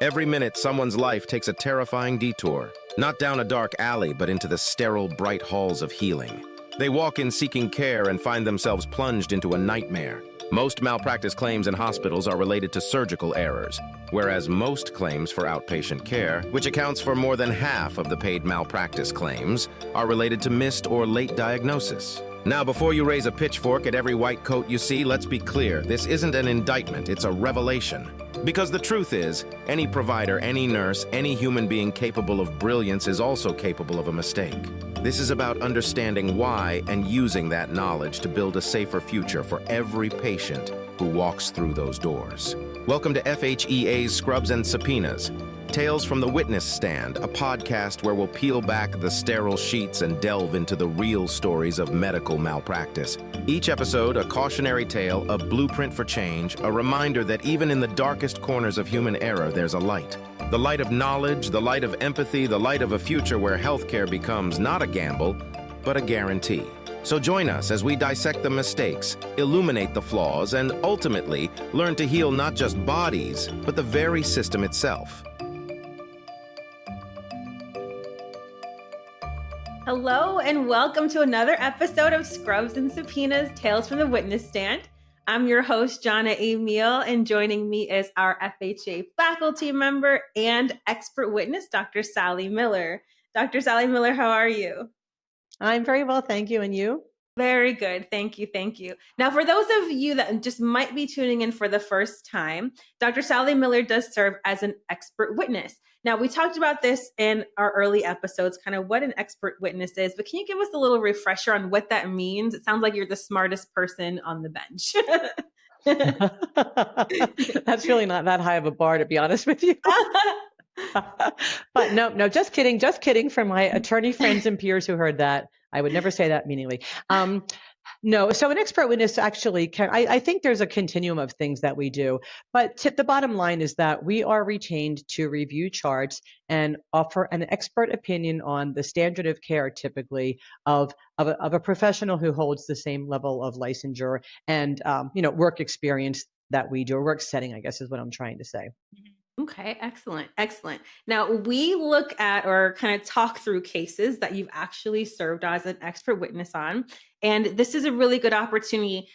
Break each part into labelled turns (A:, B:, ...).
A: Every minute, someone's life takes a terrifying detour, not down a dark alley, but into the sterile, bright halls of healing. They walk in seeking care and find themselves plunged into a nightmare. Most malpractice claims in hospitals are related to surgical errors, whereas most claims for outpatient care, which accounts for more than half of the paid malpractice claims, are related to missed or late diagnosis. Now, before you raise a pitchfork at every white coat you see, let's be clear. This isn't an indictment, it's a revelation. Because the truth is, any provider, any nurse, any human being capable of brilliance is also capable of a mistake. This is about understanding why and using that knowledge to build a safer future for every patient who walks through those doors. Welcome to FHEA's Scrubs and Subpoenas, Tales from the Witness Stand, a podcast where we'll peel back the sterile sheets and delve into the real stories of medical malpractice. Each episode, a cautionary tale, a blueprint for change, a reminder that even in the darkest corners of human error, there's a light. The light of knowledge, the light of empathy, the light of a future where healthcare becomes not a gamble, but a guarantee. So join us as we dissect the mistakes, illuminate the flaws, and ultimately learn to heal not just bodies, but the very system itself.
B: Hello and welcome to another episode of Scrubs and Subpoenas, Tales from the Witness Stand. I'm your host, Jonna Emil, and joining me is our FHA faculty member and expert witness, Dr. Sally Miller. Dr. Sally Miller, how are you?
C: I'm very well, thank you. And you?
B: Very good. Thank you. Thank you. Now, for those of you that just might be tuning in for the first time, Dr. Sally Miller does serve as an expert witness. Now, we talked about this in our early episodes, kind of what an expert witness is, but can you give us a little refresher on what that means? It sounds like you're the smartest person on the bench.
C: That's really not that high of a bar, to be honest with you. But no, just kidding for my attorney friends and peers who heard that. I would never say that meaningly. No, so an expert witness actually I think there's a continuum of things that we do, but the bottom line is that we are retained to review charts and offer an expert opinion on the standard of care, typically of a professional who holds the same level of licensure and work experience that we do, or work setting, I guess is what I'm trying to say.
B: Okay, excellent. Excellent. Now, we look at or kind of talk through cases that you've actually served as an expert witness on. And this is a really good opportunity,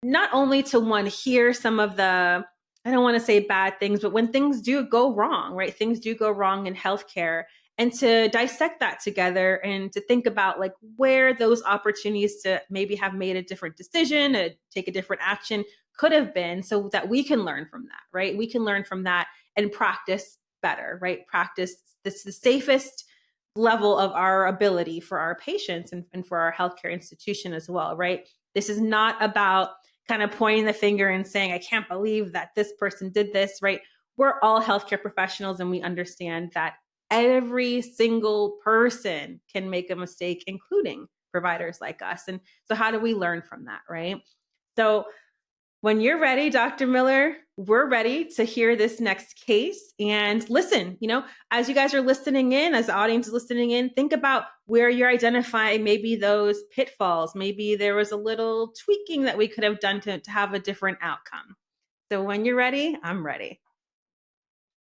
B: not only to hear some of the, I don't want to say bad things, but when things do go wrong, right? Things do go wrong in healthcare, and to dissect that together and to think about like where those opportunities to maybe have made a different decision, to take a different action could have been, so that we can learn from that, right? We can learn from that and practice better, right? Practice, this is the safest level of our ability for our patients and for our healthcare institution as well, right? This is not about kind of pointing the finger and saying, I can't believe that this person did this, right? We're all healthcare professionals and we understand that every single person can make a mistake, including providers like us. And so how do we learn from that, right? So when you're ready, Dr. Miller, we're ready to hear this next case. And listen, as you guys are listening in, as the audience is listening in, think about where you're identifying maybe those pitfalls. Maybe there was a little tweaking that we could have done to have a different outcome. So when you're ready, I'm ready.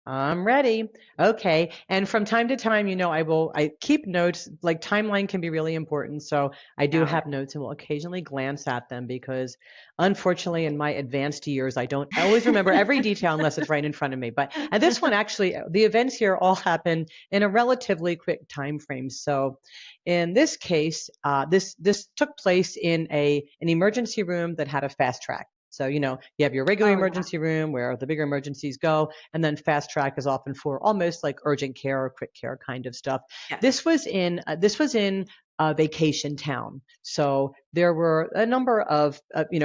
C: I'm ready. Okay. And from time to time, I keep notes, like timeline can be really important. So I do have notes and will occasionally glance at them because unfortunately in my advanced years, I don't always remember every detail unless it's right in front of me. And this one actually, the events here all happen in a relatively quick time frame. So in this case, this took place in an emergency room that had a fast track. So, you have your regular emergency room where the bigger emergencies go, and then fast track is often for almost like urgent care or quick care kind of stuff. Yeah. This was in a vacation town. So there were a number of,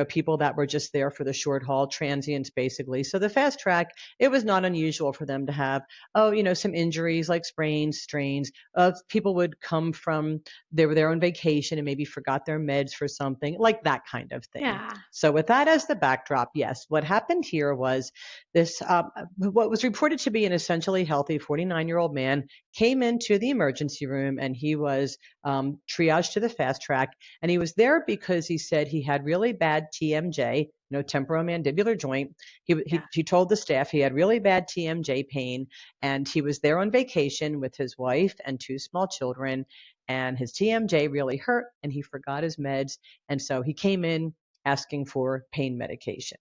C: people that were just there for the short haul, transients basically. So the fast track, it was not unusual for them to have, some injuries like sprains, strains. People would come they were there on vacation and maybe forgot their meds for something, like that kind of thing.
B: Yeah.
C: So with that as the backdrop, yes, what happened here was this, what was reported to be an essentially healthy 49-year-old man came into the emergency room and he was triaged to the fast track, and he was there there because he said he had really bad TMJ, temporomandibular joint. He told the staff he had really bad TMJ pain, and he was there on vacation with his wife and 2 small children, and his TMJ really hurt, and he forgot his meds, and so he came in asking for pain medication.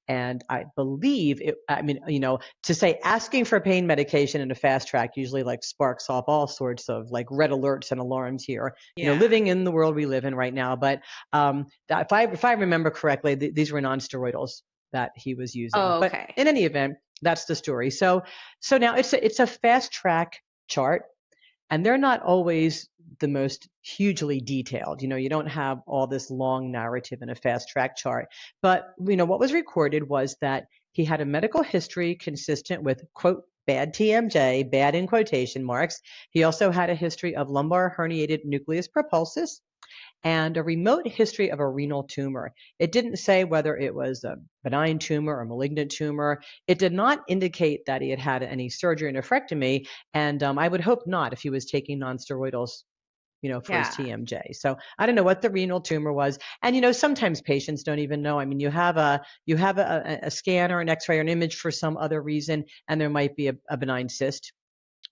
C: And I believe to say asking for pain medication in a fast track usually like sparks off all sorts of like red alerts and alarms here, living in the world we live in right now. But if I remember correctly, these were non-steroidals that he was using.
B: Oh,
C: but in any event, that's the story. So now it's a fast track chart, and they're not always the most hugely detailed. You don't have all this long narrative in a fast track chart. But, what was recorded was that he had a medical history consistent with, quote, bad TMJ, bad in quotation marks. He also had a history of lumbar herniated nucleus propulsus and a remote history of a renal tumor. It didn't say whether it was a benign tumor or malignant tumor. It did not indicate that he had had any surgery or nephrectomy, and I would hope not if he was taking nonsteroidals for his TMJ. So I don't know what the renal tumor was. And, sometimes patients don't even know. I mean, you have a scan or an x-ray or an image for some other reason, and there might be a benign cyst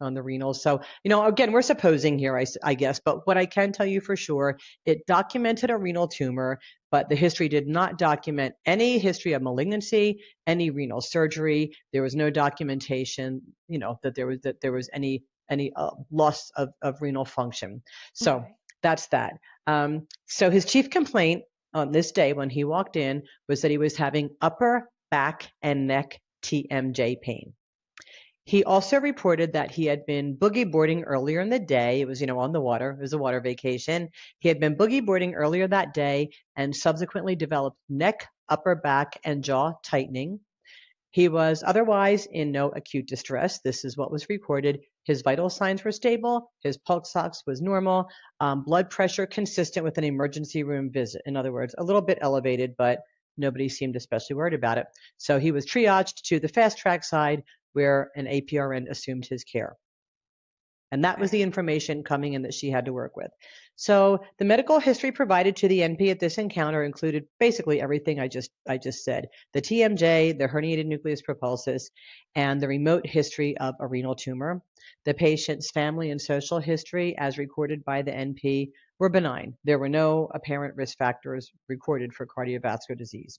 C: on the renals. So, again, we're supposing here, I guess, but what I can tell you for sure, it documented a renal tumor, but the history did not document any history of malignancy, any renal surgery. There was no documentation, that there was any loss of renal function. So that's that. So his chief complaint on this day when he walked in was that he was having upper back and neck TMJ pain. He also reported that he had been boogie boarding earlier in the day. It was, on the water. It was a water vacation. He had been boogie boarding earlier that day and subsequently developed neck, upper back, and jaw tightening. He was otherwise in no acute distress. This is what was recorded. His vital signs were stable. His pulse ox was normal. Blood pressure consistent with an emergency room visit. In other words, a little bit elevated, but nobody seemed especially worried about it. So he was triaged to the fast track side where an APRN assumed his care. And that was the information coming in that she had to work with. So the medical history provided to the NP at this encounter included basically everything I just said. The TMJ, the herniated nucleus propulsus, and the remote history of a renal tumor. The patient's family and social history, as recorded by the NP, were benign. There were no apparent risk factors recorded for cardiovascular disease.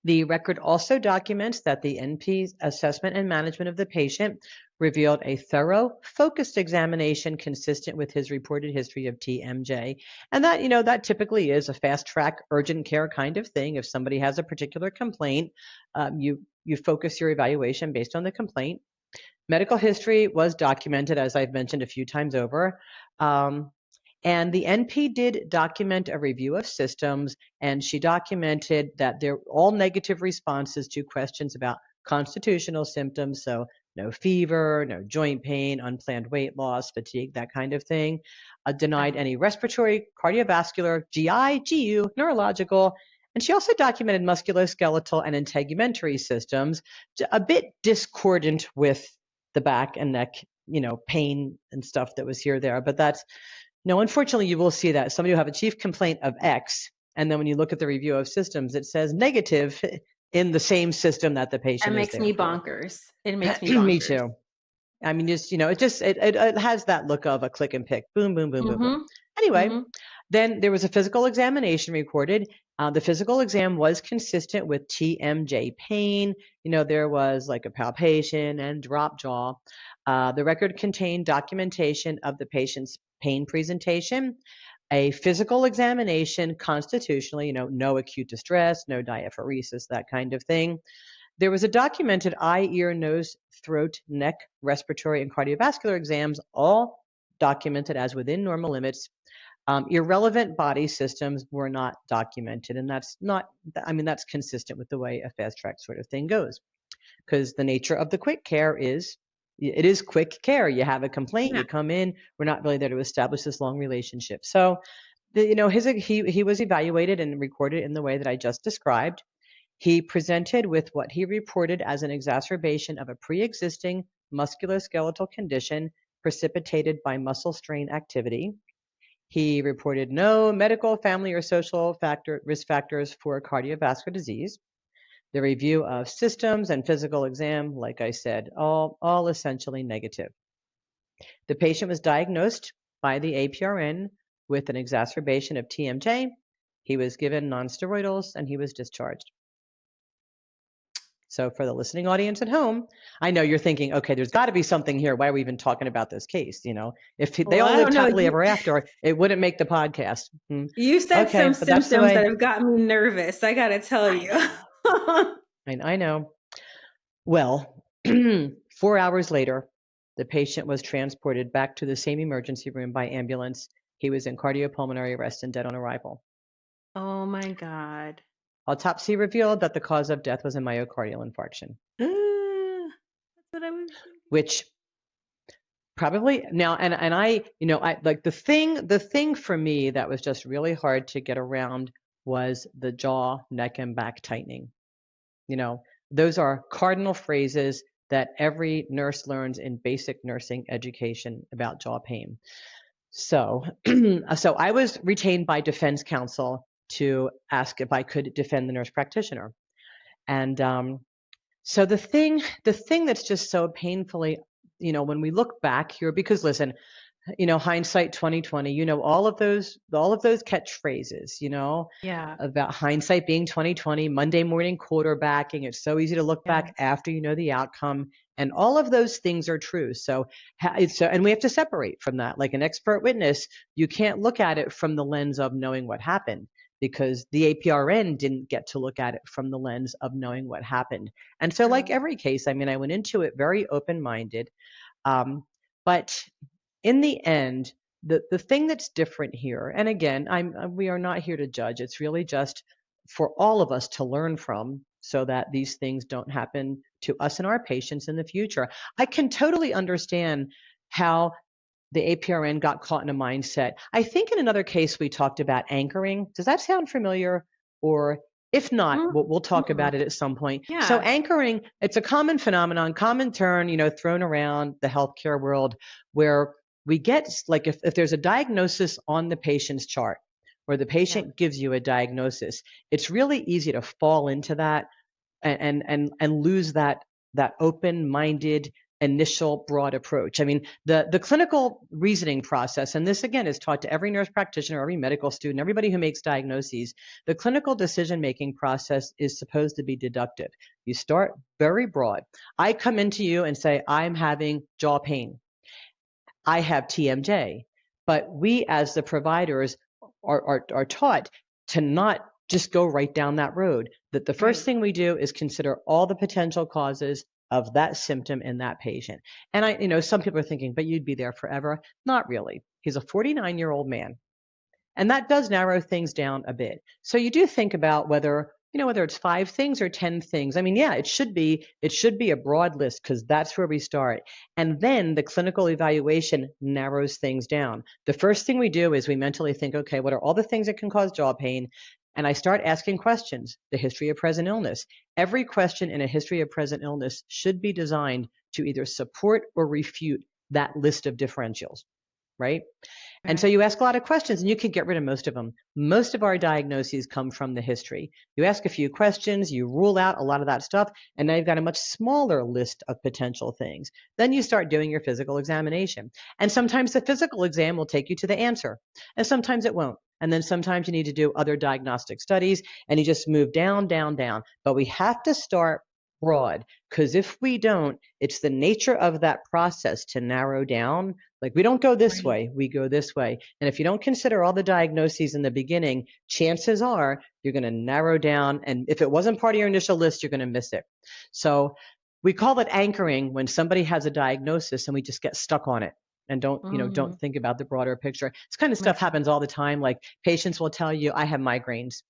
C: The record also documents that the NP's assessment and management of the patient revealed a thorough, focused examination consistent with his reported history of TMJ. And that, that typically is a fast track urgent care kind of thing. If somebody has a particular complaint, you focus your evaluation based on the complaint. Medical history was documented, as I've mentioned a few times over. And the NP did document a review of systems, and she documented that they're all negative responses to questions about constitutional symptoms. So no fever, no joint pain, unplanned weight loss, fatigue, that kind of thing. Denied any respiratory, cardiovascular, GI, GU, neurological. And she also documented musculoskeletal and integumentary systems, a bit discordant with the back and neck, pain and stuff that was here there. But that's, no, unfortunately, you will see that somebody will have a chief complaint of X, and then when you look at the review of systems, it says negative in the same system that the patient
B: is
C: is there.
B: That makes me bonkers. It makes me bonkers.
C: Me too. I mean, just, it has that look of a click and pick. Boom, boom, boom, boom, boom. Anyway, then there was a physical examination recorded. The physical exam was consistent with TMJ pain. There was like a palpation and drop jaw. The record contained documentation of the patient's pain presentation, a physical examination constitutionally, no acute distress, no diaphoresis, that kind of thing. There was a documented eye, ear, nose, throat, neck, respiratory, and cardiovascular exams, all documented as within normal limits. Irrelevant body systems were not documented, and that's consistent with the way a fast track sort of thing goes, because the nature of the quick care is, it is quick care. You have a complaint, you come in. We're not really there to establish this long relationship. So, he was evaluated and recorded in the way that I just described. He presented with what he reported as an exacerbation of a pre-existing musculoskeletal condition precipitated by muscle strain activity. He reported no medical, family, or social risk factors for cardiovascular disease. The review of systems and physical exam, like I said, all essentially negative. The patient was diagnosed by the APRN with an exacerbation of TMJ. He was given nonsteroidals and he was discharged. So for the listening audience at home, I know you're thinking, okay, there's got to be something here. Why are we even talking about this case? If they
B: Well,
C: all
B: I
C: lived
B: don't know.
C: happily ever after, it wouldn't make the podcast.
B: You said
C: Okay,
B: some
C: but that's the
B: symptoms that
C: way.
B: have gotten me nervous. I got to tell you.
C: I know. Well, 4 hours later, the patient was transported back to the same emergency room by ambulance. He was in cardiopulmonary arrest and dead on arrival.
B: Oh my God.
C: Autopsy revealed that the cause of death was a myocardial infarction,
B: That's what I was thinking.
C: which probably now, and I like the thing for me that was just really hard to get around was the jaw, neck, and back tightening. Those are cardinal phrases that every nurse learns in basic nursing education about jaw pain. So, so I was retained by defense counsel to ask if I could defend the nurse practitioner. And so the thing that's just so painfully, when we look back here, because listen, hindsight 2020, all of those catchphrases,
B: Yeah.
C: about hindsight being 2020, Monday morning quarterbacking. It's so easy to look back after you know the outcome. And all of those things are true. And we have to separate from that. Like an expert witness, you can't look at it from the lens of knowing what happened, because the APRN didn't get to look at it from the lens of knowing what happened. And so, like every case, I went into it very open-minded. But in the end, the thing that's different here, and again, we are not here to judge. It's really just for all of us to learn from, so that these things don't happen to us and our patients in the future. I can totally understand how the APRN got caught in a mindset. I think in another case we talked about anchoring. Does that sound familiar? Or if not, we'll talk about it at some point.
B: Yeah.
C: So anchoring, it's a common phenomenon, common term, thrown around the healthcare world, where we get, like, if there's a diagnosis on the patient's chart, or the patient gives you a diagnosis, it's really easy to fall into that and lose that open-minded initial broad approach. The clinical reasoning process, and this again is taught to every nurse practitioner, every medical student, everybody who makes diagnoses. The clinical decision-making process is supposed to be deductive. You start very broad. I come into you and say, I'm having jaw pain. I have TMJ. But we as the providers are taught to not just go right down that road. That the first thing we do is consider all the potential causes of that symptom in that patient. And some people are thinking, but you'd be there forever. Not really. He's a 49-year-old man. And that does narrow things down a bit. So you do think about whether it's 5 things or 10 things. It should be a broad list, because that's where we start. And then the clinical evaluation narrows things down. The first thing we do is we mentally think, okay, what are all the things that can cause jaw pain? And I start asking questions. The history of present illness. Every question in a history of present illness should be designed to either support or refute that list of differentials, right? And so you ask a lot of questions, and you can get rid of most of them. Most of our diagnoses come from the history. You ask a few questions, you rule out a lot of that stuff, and now you've got a much smaller list of potential things. Then you start doing your physical examination. And sometimes the physical exam will take you to the answer, and sometimes it won't. And then sometimes you need to do other diagnostic studies, and you just move down, down, down. But we have to start broad, because if we don't, it's the nature of that process to narrow down. Like, we don't go this way, we go this way. And if you don't consider all the diagnoses in the beginning, chances are you're going to narrow down. And if it wasn't part of your initial list, you're going to miss it. So we call it anchoring when somebody has a diagnosis and we just get stuck on it and don't think about the broader picture. This kind of stuff happens all the time. Like, patients will tell you, I have migraines.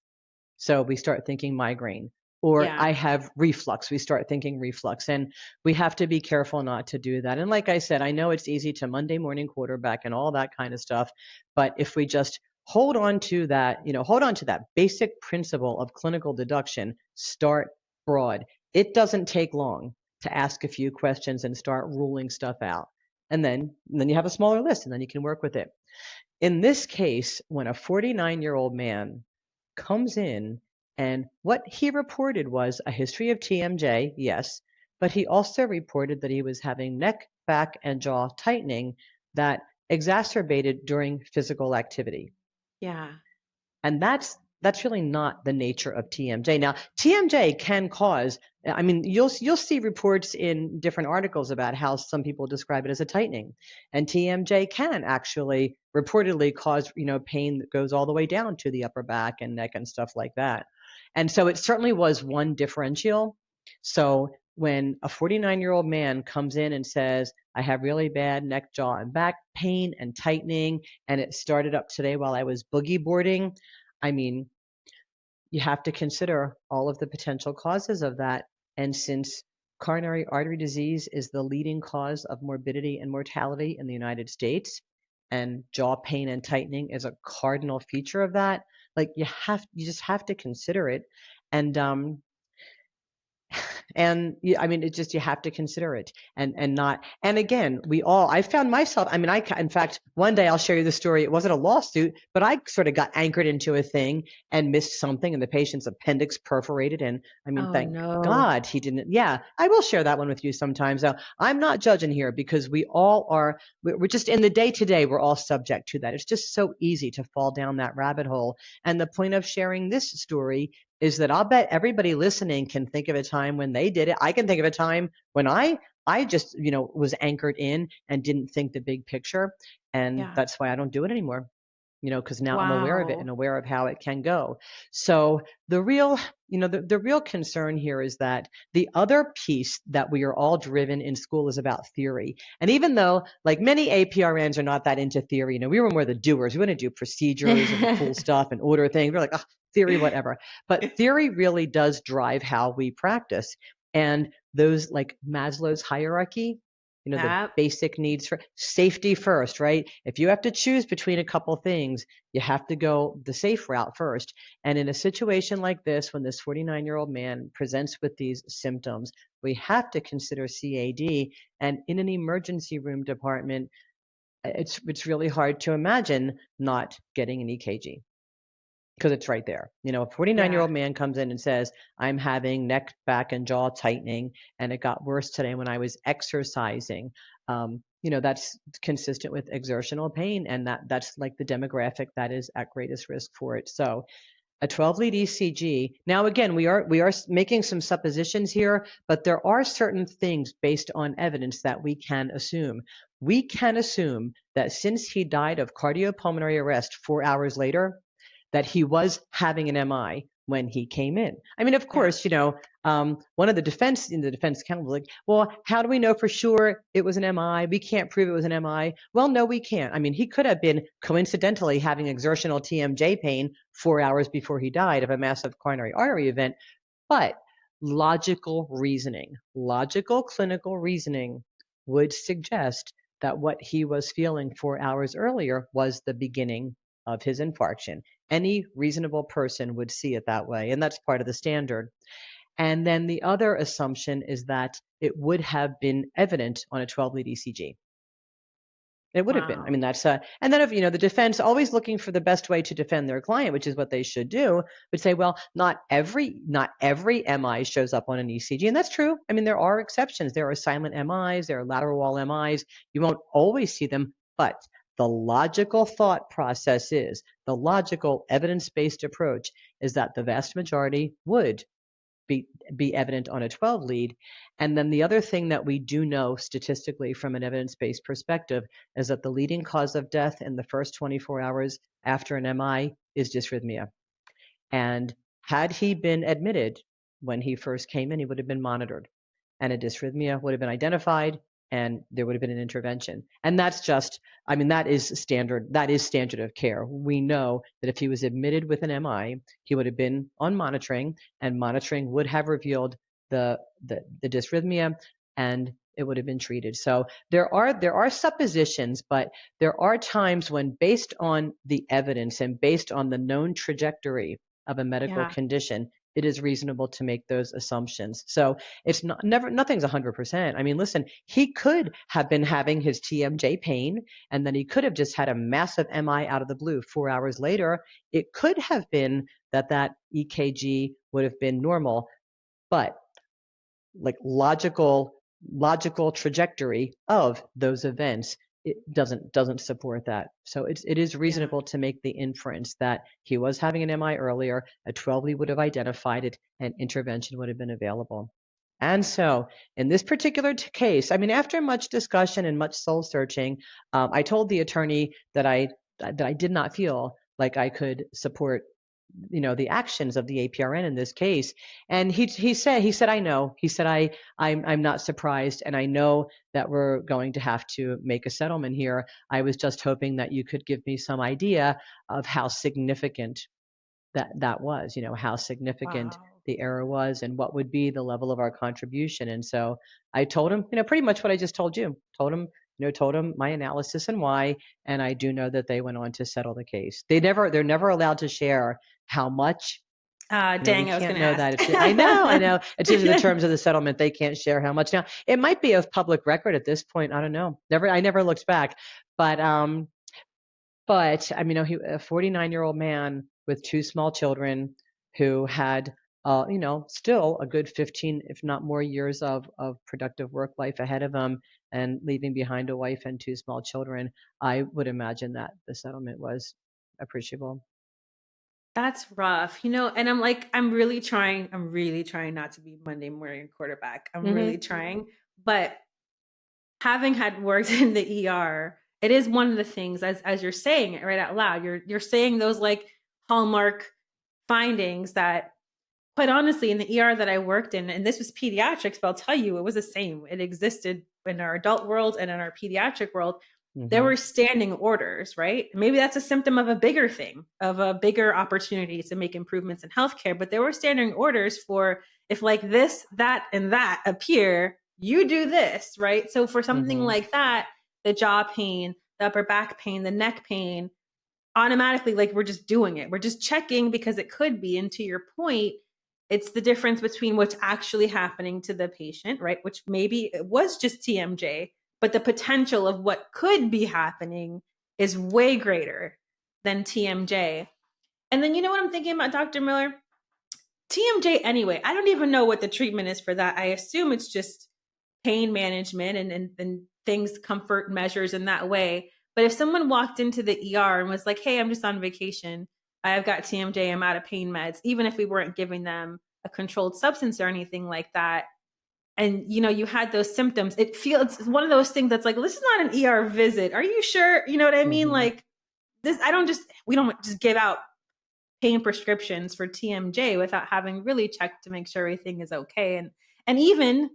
C: So we start thinking migraine. Or I have reflux. We start thinking reflux. And we have to be careful not to do that. And like I said, I know it's easy to Monday morning quarterback and all that kind of stuff. But if we just hold on to that basic principle of clinical deduction, start broad. It doesn't take long to ask a few questions and start ruling stuff out. And then you have a smaller list, and then you can work with it. In this case, when a 49-year-old man comes in, and what he reported was a history of TMJ, yes, but he also reported that he was having neck, back, and jaw tightening that exacerbated during physical activity.
B: Yeah.
C: And that's really not the nature of TMJ. Now, TMJ can cause, I mean, you'll see reports in different articles about how some people describe it as a tightening. And TMJ can actually reportedly cause, pain that goes all the way down to the upper back and neck and stuff like that. And so it certainly was one differential. So when a 49-year-old man comes in and says, I have really bad neck, jaw, and back pain and tightening, and it started up today while I was boogie boarding, I mean, you have to consider all of the potential causes of that. And since coronary artery disease is the leading cause of morbidity and mortality in the United States, and jaw pain and tightening is a cardinal feature of that, like you just have to consider it. And I mean, it's just, you have to consider it and not, and again, I found myself, I mean, in fact, one day I'll share you the story. It wasn't a lawsuit, but I sort of got anchored into a thing and missed something, and the patient's appendix perforated. And I mean,
B: Oh,
C: thank
B: no.
C: God he didn't. Yeah, I will share that one with you sometime. So I'm not judging here, because we all are, we're just in the day to day, we're all subject to that. It's just so easy to fall down that rabbit hole. And the point of sharing this story is that I'll bet everybody listening can think of a time when they did it. I can think of a time when I just, was anchored in and didn't think the big picture. And
B: Yeah.
C: that's why I don't do it anymore, because now I'm aware of it
B: Wow.
C: and aware of how it can go. So the real, the real concern here is that the other piece that we are all driven in school is about theory. And even though, like, many APRNs are not that into theory, we were more the doers. We want to do procedures and cool stuff and order things. We're like, oh, theory, whatever. But theory really does drive how we practice. And those, like Maslow's hierarchy, the
B: Yep.
C: basic needs for safety first, right? If you have to choose between a couple things, you have to go the safe route first. And in a situation like this, when this 49-year-old man presents with these symptoms, we have to consider CAD. And in an emergency room department, it's really hard to imagine not getting an EKG, because it's right there. A 49-year-old man comes in and says, I'm having neck, back, and jaw tightening, and it got worse today when I was exercising. That's consistent with exertional pain, and that's like the demographic that is at greatest risk for it. So a 12-lead ECG. Now, again, we are making some suppositions here, but there are certain things based on evidence that we can assume. We can assume that since he died of cardiopulmonary arrest 4 hours later, that he was having an MI when he came in. I mean, of course, one of the defense counsel was like, well, how do we know for sure it was an MI? We can't prove it was an MI. Well, no, we can't. I mean, he could have been coincidentally having exertional TMJ pain 4 hours before he died of a massive coronary artery event. But logical clinical reasoning would suggest that what he was feeling 4 hours earlier was the beginning of his infarction. Any reasonable person would see it that way, and that's part of the standard. And then the other assumption is that it would have been evident on a 12-lead ECG. It would have been. I mean, that's and then if the defense, always looking for the best way to defend their client, which is what they should do, would say, well, not every MI shows up on an ECG, and that's true. I mean, there are exceptions. There are silent MIs, there are lateral wall MIs. You won't always see them, but the logical thought process is, the logical evidence-based approach is that the vast majority would be evident on a 12 lead. And then the other thing that we do know statistically from an evidence-based perspective is that the leading cause of death in the first 24 hours after an MI is dysrhythmia. And had he been admitted when he first came in, he would have been monitored, and a dysrhythmia would have been identified, and there would have been an intervention. And that's just, I mean, that is standard of care. We know that if he was admitted with an MI, he would have been on monitoring, and monitoring would have revealed the dysrhythmia, and it would have been treated. So there are suppositions, but there are times when, based on the evidence and based on the known trajectory of a medical condition, it is reasonable to make those assumptions. So it's not never nothing's 100%. I mean, listen, he could have been having his TMJ pain, and then he could have just had a massive MI out of the blue 4 hours later. It could have been that EKG would have been normal, but like logical trajectory of those events, it doesn't support that. So it is
B: Yeah.
C: reasonable to make the inference that he was having an MI earlier, a 12 lead would have identified it, and intervention would have been available. And so in this particular case, I mean, after much discussion and much soul searching, I told the attorney that I did not feel like I could support the actions of the APRN in this case. And he said I know. He said I'm not surprised, and I know that we're going to have to make a settlement here. I was just hoping that you could give me some idea of how significant that was, how significant
B: Wow.
C: the error was and what would be the level of our contribution. And so I told him, pretty much what I just told you. Told him my analysis and why, and I do know that they went on to settle the case. They're never allowed to share how much. We
B: Dang, I was
C: can't
B: going to
C: know
B: ask.
C: that. I know. It's usually the terms of the settlement. They can't share how much. Now, it might be of public record at this point. I don't know. I never looked back, but I mean, a 49-year-old man with two small children who had, still a good 15, if not more years of productive work life ahead of him, and leaving behind a wife and two small children. I would imagine that the settlement was appreciable.
B: That's rough, and I'm really trying not to be Monday morning quarterback. I'm really
C: Hmm.
B: trying, but having had worked in the ER, it is one of the things as you're saying it right out loud. You're saying those like hallmark findings that quite honestly in the ER that I worked in, and this was pediatrics, but I'll tell you it was the same. It existed in our adult world and in our pediatric world. There
C: Hmm.
B: were standing orders, right? Maybe that's a symptom of a bigger thing, of a bigger opportunity to make improvements in healthcare. But there were standing orders for if like this, that, and that appear, you do this, right? So for something
C: Hmm.
B: like that, the jaw pain, the upper back pain, the neck pain, automatically, like we're just doing it. We're just checking because it could be. And to your point, it's the difference between what's actually happening to the patient, right? Which maybe it was just TMJ, but the potential of what could be happening is way greater than TMJ. And then you know what I'm thinking about, Dr. Miller? TMJ anyway, I don't even know what the treatment is for that. I assume it's just pain management and things, comfort measures in that way. But if someone walked into the ER and was like, hey, I'm just on vacation, I've got TMJ, I'm out of pain meds, even if we weren't giving them a controlled substance or anything like that, and you had those symptoms, it feels it's one of those things that's like, well, this is not an ER visit. Are you sure? You know what I mean?
C: Hmm.
B: Like this, we don't just give out pain prescriptions for TMJ without having really checked to make sure everything is okay. And even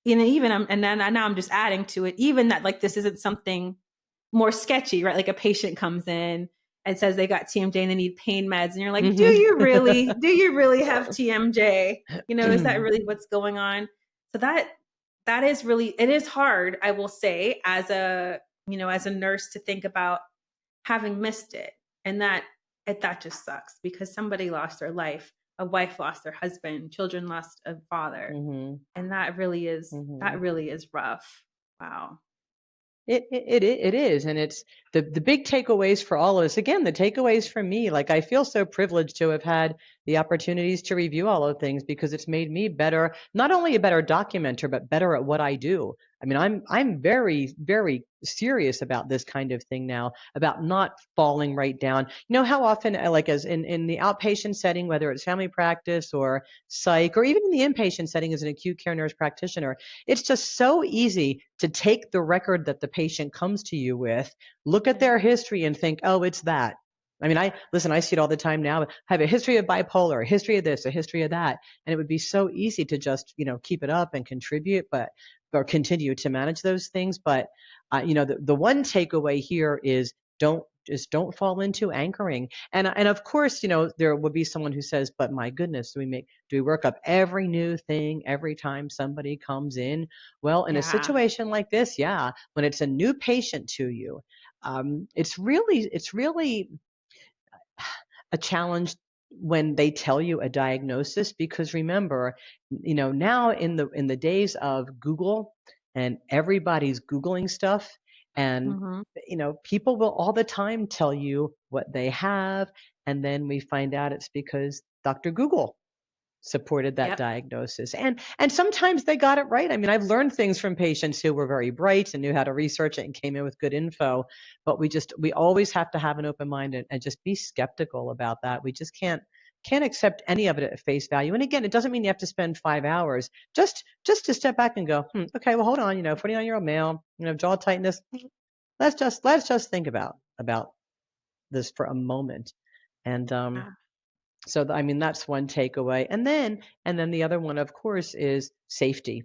B: and then now I'm just adding to it, even that like this isn't something more sketchy, right? Like a patient comes in and says they got TMJ and they need pain meds, and you're like, do
C: Hmm.
B: you really? Do you really have TMJ? Is that really what's going on? So that is really, it is hard, I will say, as a nurse to think about having missed it, and that just sucks because somebody lost their life, a wife lost their husband, children lost a father,
C: Hmm.
B: and that
C: Hmm.
B: really is rough. Wow.
C: It is, and it's the big takeaways for all of us. Again, the takeaways for me, like I feel so privileged to have had the opportunities to review all of things because it's made me better, not only a better documenter, but better at what I do. I mean, I'm very, very serious about this kind of thing now, about not falling right down. How often, like as in the outpatient setting, whether it's family practice or psych, or even in the inpatient setting as an acute care nurse practitioner, it's just so easy to take the record that the patient comes to you with, look at
B: Yeah.
C: their history and think, oh, it's that. I mean, I see it all the time now. I have a history of bipolar, a history of this, a history of that. And it would be so easy to just, keep it up and contribute, or continue to manage those things. But, the one takeaway here is don't fall into anchoring. And of course, there will be someone who says, but my goodness, do we work up every new thing every time somebody comes in? Well, in a
B: Yeah.
C: situation like this, yeah, when it's a new patient to you, it's really a challenge when they tell you a diagnosis, because remember, now in the days of Google, and everybody's Googling stuff, and
B: Mhm.
C: people will all the time tell you what they have, and then we find out it's because Dr. Google supported that
B: Yep.
C: diagnosis. And sometimes they got it right. I mean, I've learned things from patients who were very bright and knew how to research it and came in with good info, but we always have to have an open mind, and just be skeptical about that. We just can't accept any of it at face value. And again, it doesn't mean you have to spend 5 hours. Just to step back and go, okay, well, hold on, 49-year-old male, jaw tightness. Let's just think about this for a moment. And
B: Yeah,
C: so I mean, that's one takeaway. And then the other one, of course, is safety.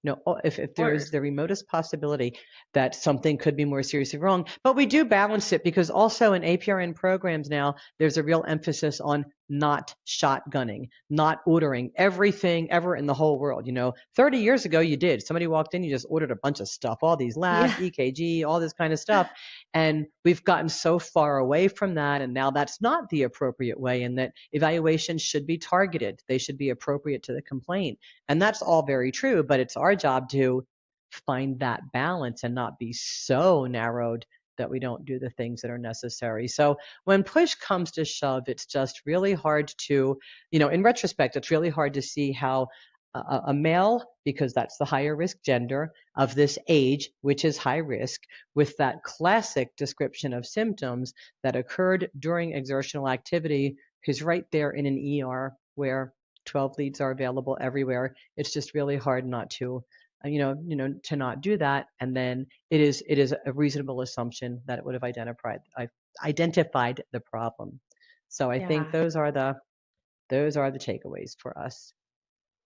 C: No, if
B: of
C: there is
B: course.
C: the remotest possibility that something could be more seriously wrong, but we do balance it, because also in APRN programs now, there's a real emphasis on not shotgunning, not ordering everything ever in the whole world. 30 years ago, you did. Somebody walked in, you just ordered a bunch of stuff, all these labs,
B: Yeah.
C: EKG, all this kind of stuff. And we've gotten so far away from that. And now that's not the appropriate way, and that evaluations should be targeted. They should be appropriate to the complaint. And that's all very true, but it's our job to find that balance and not be so narrowed that we don't do the things that are necessary. So when push comes to shove, it's just really hard to, in retrospect, it's really hard to see how a male, because that's the higher risk gender of this age, which is high risk, with that classic description of symptoms that occurred during exertional activity, who's right there in an ER where 12 leads are available everywhere. It's just really hard not to, to not do that. And then it is a reasonable assumption that it would have identified the problem. So I think
B: Yeah.
C: those are the takeaways for us.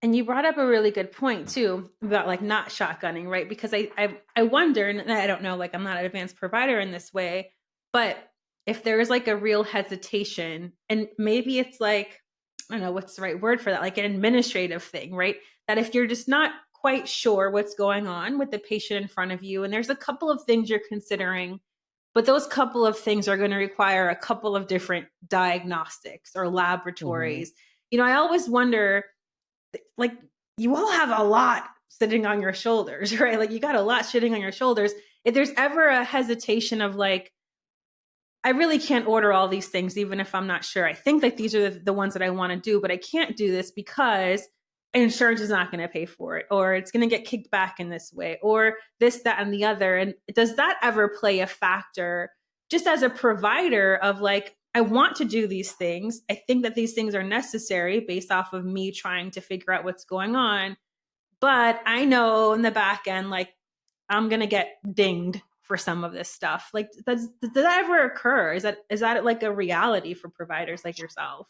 B: And you brought up a really good point too about like not shotgunning, right? Because I wonder, and I don't know, like I'm not an advanced provider in this way, but if there is like a real hesitation, and maybe it's like, I don't know what's the right word for that, like an administrative thing, right? That if you're just not quite sure what's going on with the patient in front of you, and there's a couple of things you're considering, but those couple of things are going to require a couple of different diagnostics or
C: Hmm.
B: laboratories. I always wonder, like, you all have a lot sitting on your shoulders, right? Like you got a lot sitting on your shoulders. If there's ever a hesitation of like, I really can't order all these things, even if I'm not sure. I think like these are the ones that I want to do, but I can't do this because insurance is not going to pay for it, or it's going to get kicked back in this way, or this, that, and the other. And does that ever play a factor just as a provider of like, I want to do these things. I think that these things are necessary based off of me trying to figure out what's going on. But I know in the back end, like I'm gonna get dinged for some of this stuff. Like, does that ever occur? Is that like a reality for providers like yourself?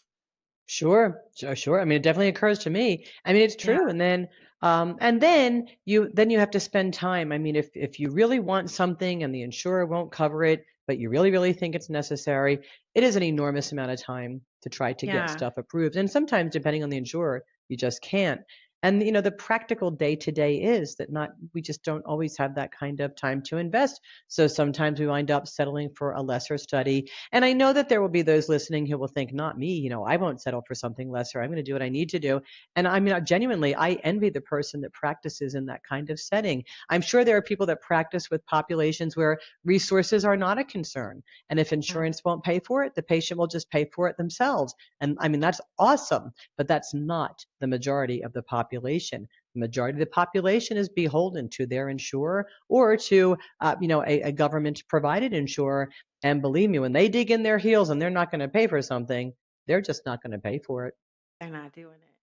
C: Sure, sure, sure. I mean, it definitely occurs to me. I mean, it's
B: Yeah,
C: true. And then you have to spend time. I mean, if you really want something and the insurer won't cover it, but you really, really think it's necessary, it is an enormous amount of time to try to get
B: yeah,
C: stuff approved. And sometimes, depending on the insurer, you just can't. And the practical day to day is that not we just don't always have that kind of time to invest. So sometimes we wind up settling for a lesser study, and I know that there will be those listening who will think, not me, I won't settle for something lesser. I'm going to do what I need to do. And I mean, genuinely, I envy the person that practices in that kind of setting. I'm sure there are people that practice with populations where resources are not a concern. And if
B: yeah,
C: insurance won't pay for it, the patient will just pay for it themselves. And I mean, that's awesome, but that's not the majority of the population. The majority of the population is beholden to their insurer, or to a government provided insurer. And believe me, when they dig in their heels and they're not going to pay for something, they're just not going to pay for it.
B: they're not doing it.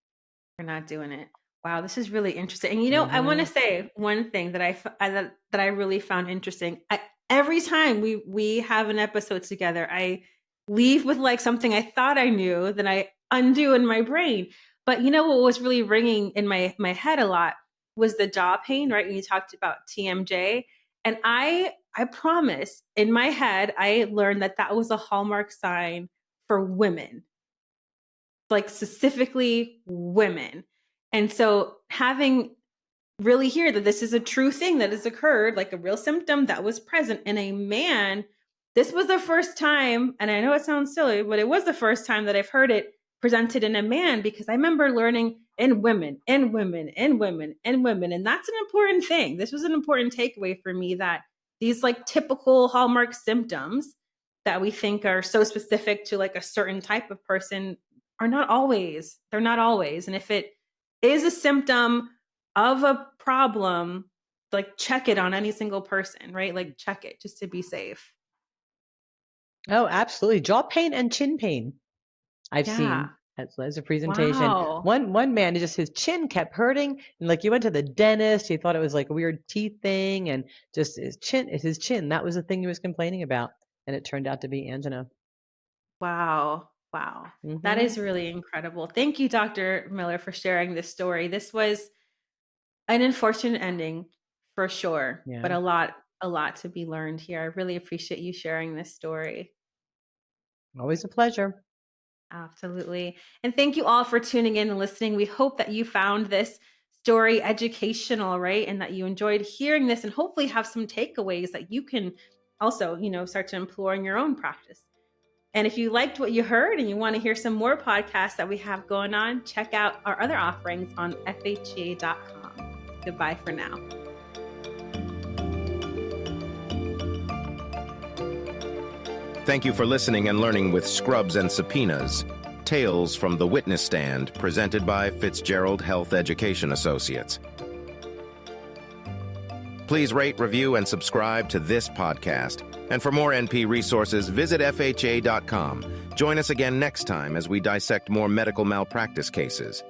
B: They're not doing it. Wow, this is really interesting. And I want to
C: Hmm.
B: say one thing that that I really found interesting. Every time we have an episode together, I leave with like something I thought I knew, then I undo in my brain. But what was really ringing in my head a lot was the jaw pain, right? When you talked about TMJ, and I promise in my head I learned that that was a hallmark sign for women, like specifically women. And so having really hear that this is a true thing that has occurred, like a real symptom that was present in a man, this was the first time, and I know it sounds silly, but it was the first time that I've heard it presented in a man, because I remember learning in women, in women, in women, in women. And that's an important thing. This was an important takeaway for me, that these like typical hallmark symptoms that we think are so specific to like a certain type of person are not always. They're not always. And if it is a symptom of a problem, like check it on any single person, right? Like check it just to be safe.
C: Oh, absolutely. Jaw pain and chin pain I've
B: Yeah.
C: seen as a presentation.
B: Wow.
C: One man, just his chin kept hurting, and like he went to the dentist. He thought it was like a weird teeth thing, and just his chin. That was the thing he was complaining about, and it turned out to be angina.
B: Wow. Wow. That
C: Hmm.
B: is really incredible. Thank you, Dr. Miller, for sharing this story. This was an unfortunate ending for sure, but
C: Yeah,
B: a lot to be learned here. I really appreciate you sharing this story.
C: always a pleasure.
B: Absolutely. And thank you all for tuning in and listening. We hope that you found this story educational, right? And that you enjoyed hearing this, and hopefully have some takeaways that you can also, start to employ in your own practice. And if you liked what you heard and you want to hear some more podcasts that we have going on, check out our other offerings on FHA.com. Goodbye for now.
A: Thank you for listening and learning with Scrubs and Subpoenas, Tales from the Witness Stand, presented by Fitzgerald Health Education Associates. Please rate, review, and subscribe to this podcast. And for more NP resources, visit FHA.com. Join us again next time as we dissect more medical malpractice cases.